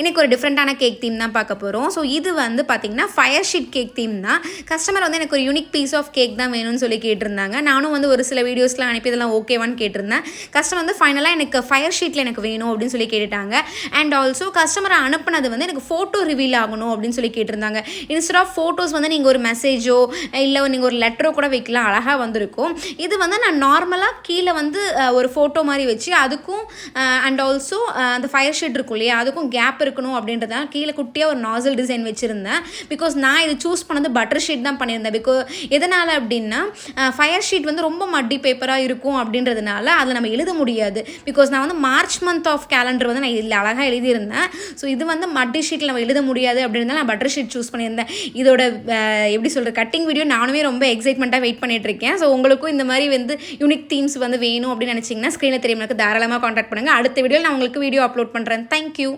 இன்றைக்கி ஒரு டிஃப்ரெண்ட்டான கேக் தீம் தான் பார்க்க போகிறோம். ஸோ இது வந்து பார்த்திங்கன்னா ஃபயர் ஷீட் கேக் தீம் தான். கஸ்டமர் வந்து எனக்கு ஒரு யூனிக் பீஸ் ஆஃப் கேக் தான் வேணும்னு சொல்லி கேட்டிருந்தாங்க. நானும் வந்து ஒரு சில வீடியோஸ்லாம் அனுப்பி இதெல்லாம் ஓகேவான்னு கேட்டிருந்தேன். கஸ்டமர் வந்து ஃபைனலாக எனக்கு ஃபயர் ஷீட்டில் எனக்கு வேணும் அப்படின்னு சொல்லி கேட்டுட்டாங்க. அண்ட் ஆல்சோ கஸ்டமரை அனுப்புனது வந்து எனக்கு ஃபோட்டோ ரிவீல் ஆகணும் அப்படின்னு சொல்லி கேட்டிருந்தாங்க. இன்ஸ்டெட் ஆஃப் ஃபோட்டோஸ் வந்து நீங்கள் ஒரு மெசேஜோ இல்லை நீங்கள் ஒரு லெட்டரோ கூட வைக்கலாம், அழகாக வந்திருக்கும். இது வந்து நான் நார்மலாக கீழே வந்து ஒரு ஃபோட்டோ மாதிரி வச்சு அதுக்கும் அண்ட் ஆல்சோ அந்த ஃபயர் ஷீட் இருக்கும் இல்லையா, அதுக்கும் கேப் இருக்கணும் அப்படின்றத கீழே குட்டியாக ஒரு நாசல் டிசைன் வச்சுருந்தேன். பிகாஸ் நான் இது சூஸ் பண்ணது பட்டர் ஷீட் தான் பண்ணியிருந்தேன். எதனால் அப்படின்னா ஃபயர் ஷீட் வந்து ரொம்ப மட்டி பேப்பராக இருக்கும் அப்படின்றதுனால அதை நம்ம எழுத முடியாது. பிகாஸ் நான் வந்து மார்ச் மந்த் ஆஃப் கேலண்டர் வந்து நான் இதில் அழகாக எழுதியிருந்தேன். ஸோ இது வந்து மட்டி ஷீட்டில் நம்ம எழுத முடியாது அப்படின்றத நான் பட்டர் ஷீட் சூஸ் பண்ணியிருந்தேன். இதோட எப்படி சொல்கிற கட்டிங் வீடியோ நானுமே ரொம்ப எக்ஸைட்மெண்ட்டாக வெயிட் பண்ணிட்டு இருக்கேன். ஸோ உங்களுக்கும் இந்த மாதிரி வந்து யூனிக் தீம்ஸ் வந்து வேணும் அப்படின்னு நினச்சிங்கன்னா ஸ்க்ரீனில் தெரியும், எனக்கு தாராளமாக காண்டாக்ட் பண்ணுங்கள். அடுத்த வீடியோவில் நான் உங்களுக்கு வீடியோ அப்லோட் பண்ணுறேன். தேங்க்யூ.